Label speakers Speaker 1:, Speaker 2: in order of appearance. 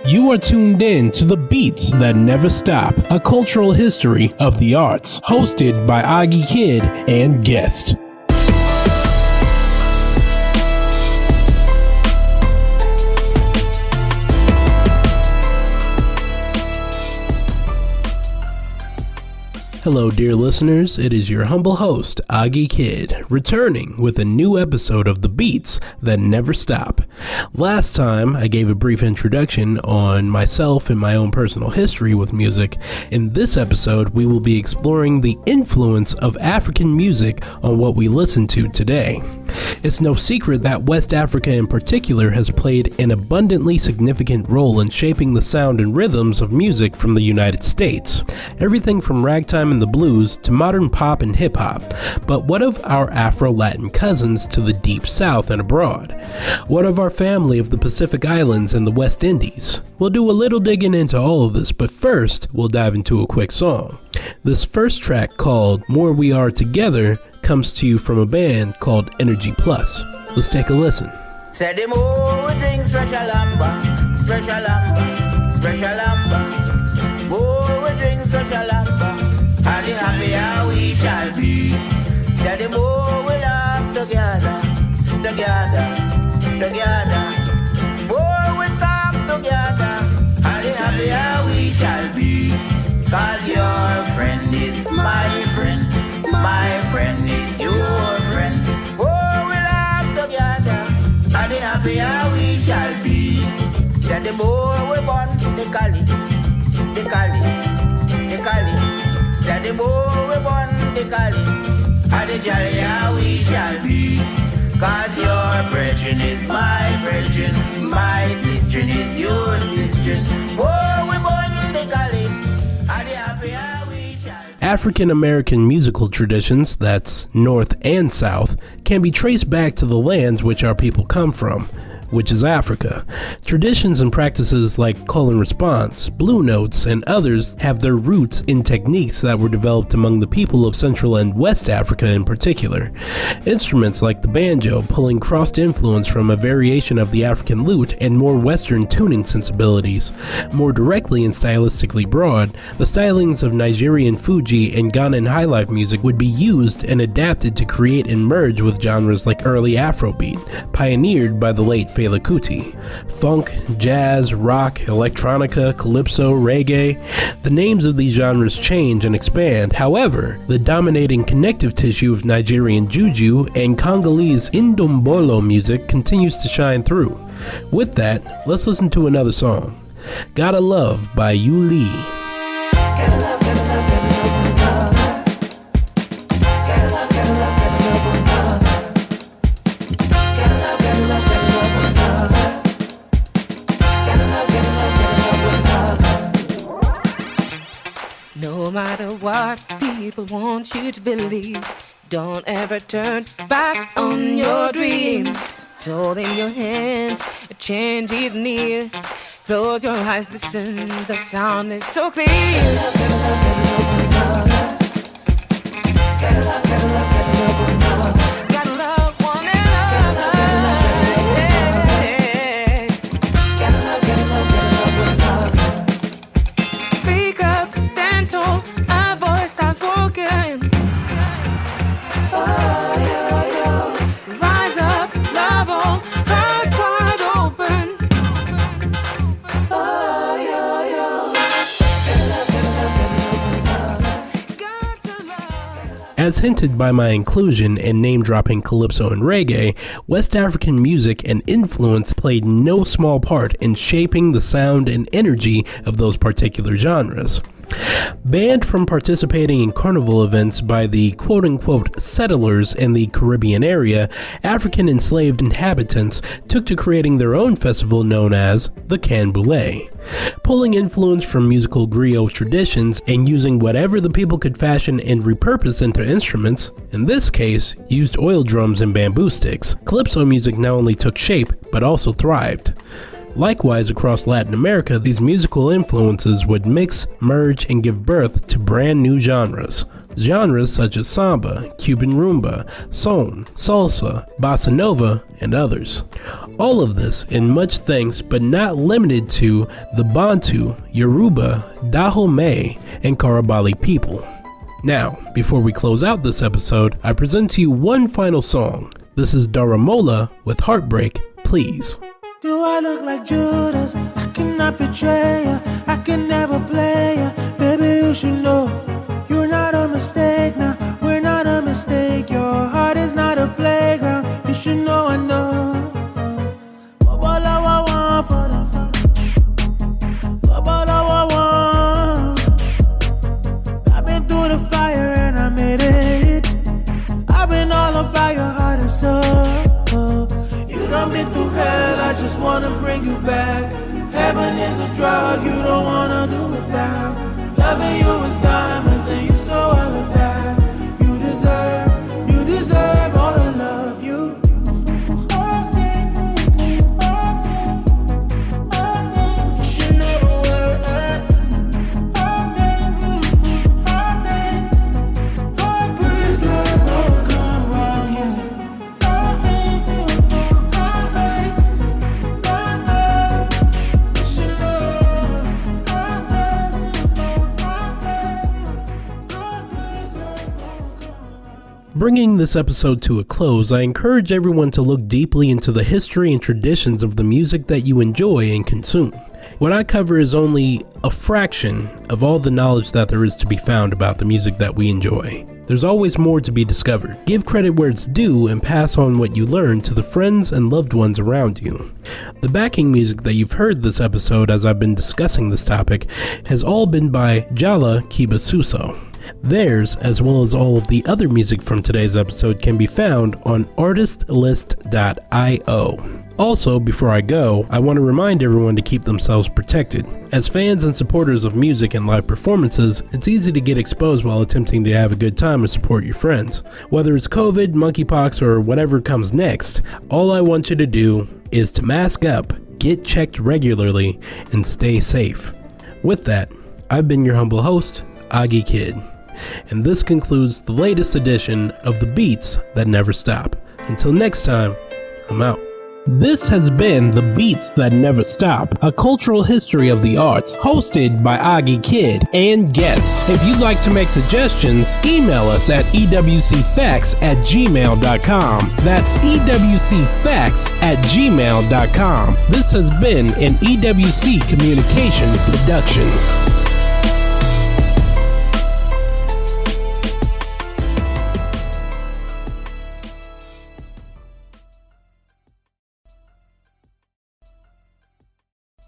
Speaker 1: You are tuned in to The Beats That Never Stop, a cultural history of the arts, hosted by Oggi Kidd and guest. Hello, dear listeners. It is your humble host, Oggi Kidd, returning with a new episode of The Beats That Never Stop. Last time, I gave a brief introduction on myself and my own personal history with music. In this episode, we will be exploring the influence of African music on what we listen to today. It's no secret that West Africa in particular has played an abundantly significant role in shaping the sound and rhythms of music from the United States. Everything from ragtime and the blues to modern pop and hip-hop. But what of our Afro-Latin cousins to the deep south and abroad? What of our family of the Pacific Islands and the West Indies? We'll do a little digging into all of this, but first, we'll dive into a quick song. This first track, called More We Are Together, comes to you from a band called Energy Plus. Let's take a listen.
Speaker 2: Say the more we drink special lamba, special lamba, special lamba. More we drink special lamba, and the happier we shall be. Say the more we laugh together, together, together. More we talk together, and the happier we shall be. 'Cause your friend is my friend, my friend is your friend. Oh, we laugh together, and the happier we shall be. Say the more we born, the Cali, the Cali, the Cali. Say the more we born, the Cali, and the jollier we shall be. 'Cause your brethren is my brethren, my sister is your sister. Oh, we born in the Cali, and the happier we shall be.
Speaker 1: African American musical traditions, that's North and South, can be traced back to the lands which our people come from, which is Africa. Traditions and practices like call and response, blue notes, and others have their roots in techniques that were developed among the people of Central and West Africa in particular. Instruments like the banjo pulling crossed influence from a variation of the African lute and more Western tuning sensibilities. More directly and stylistically broad, the stylings of Nigerian Fuji and Ghanaian highlife music would be used and adapted to create and merge with genres like early Afrobeat, pioneered by the late Fela Kuti. Funk, jazz, rock, electronica, calypso, reggae. The names of these genres change and expand. However, the dominating connective tissue of Nigerian juju and Congolese indombolo music continues to shine through. With that, let's listen to another song. Gotta Love by Yulee.
Speaker 3: Gotta love, gotta love, gotta love one another. Gotta love, gotta love, gotta love one another. Gotta love, gotta love, gotta love one another. Gotta love, gotta love, gotta love one another. No matter what people want you to believe, don't ever turn back on your dreams. It's all in your hands, a change is near. Close your eyes, listen, the sound is so clear. Gotta love, gotta love, gotta love one another. Gotta love, gotta love, gotta love one another. Gotta love one another. Gotta love, gotta love, gotta love one another. Speak up, stand tall, our voice has spoken. Oh, yo, yo. Rise up, love all, heart wide open. Oh, yo, yo. Gotta love, gotta love, gotta love one another. Got to love.
Speaker 1: As hinted by my inclusion in name-dropping calypso and reggae, West African music and influence played no small part in shaping the sound and energy of those particular genres. Banned from participating in carnival events by the quote-unquote settlers in the Caribbean area, African enslaved inhabitants took to creating their own festival known as the Canboulay. Pulling influence from musical griot traditions and using whatever the people could fashion and repurpose into instruments, in this case, used oil drums and bamboo sticks, calypso music not only took shape, but also thrived. Likewise, across Latin America, these musical influences would mix, merge, and give birth to brand new genres. Genres such as samba, Cuban rumba, son, salsa, bossa nova, and others. All of this in much thanks but not limited to the Bantu, Yoruba, Dahomey, and Karabali people. Now, before we close out this episode, I present to you one final song. This is Daramola with Heartbreak, Please.
Speaker 4: Do I look like Judas? I cannot betray ya. I can never play ya. Baby, you should know you're not a mistake. Now, we're not a mistake. Your heart is not a playground. You should know I know. I've been through the fire and I made it. I've been all about your heart and soul. You done been through hell, I just wanna bring you back. Heaven is a drug you don't wanna do without. Loving you is diamonds and you so all of that. You deserve all the love you.
Speaker 1: Bringing this episode to a close, I encourage everyone to look deeply into the history and traditions of the music that you enjoy and consume. What I cover is only a fraction of all the knowledge that there is to be found about the music that we enjoy. There's always more to be discovered. Give credit where it's due and pass on what you learn to the friends and loved ones around you. The backing music that you've heard this episode as I've been discussing this topic has all been by Jally, Kebba, Suso. Theirs, as well as all of the other music from today's episode, can be found on artistlist.io. Also, before I go, I want to remind everyone to keep themselves protected. As fans and supporters of music and live performances, it's easy to get exposed while attempting to have a good time and support your friends. Whether it's COVID, monkeypox, or whatever comes next, all I want you to do is to mask up, get checked regularly, and stay safe. With that, I've been your humble host, Oggi Kidd. And this concludes the latest edition of The Beats That Never Stop. Until next time, I'm out. This has been The Beats That Never Stop, a cultural history of the arts, hosted by Oggi Kidd and guests. If you'd like to make suggestions, email us at ewcfacts@gmail.com. That's ewcfacts@gmail.com. This has been an EWC Communication production.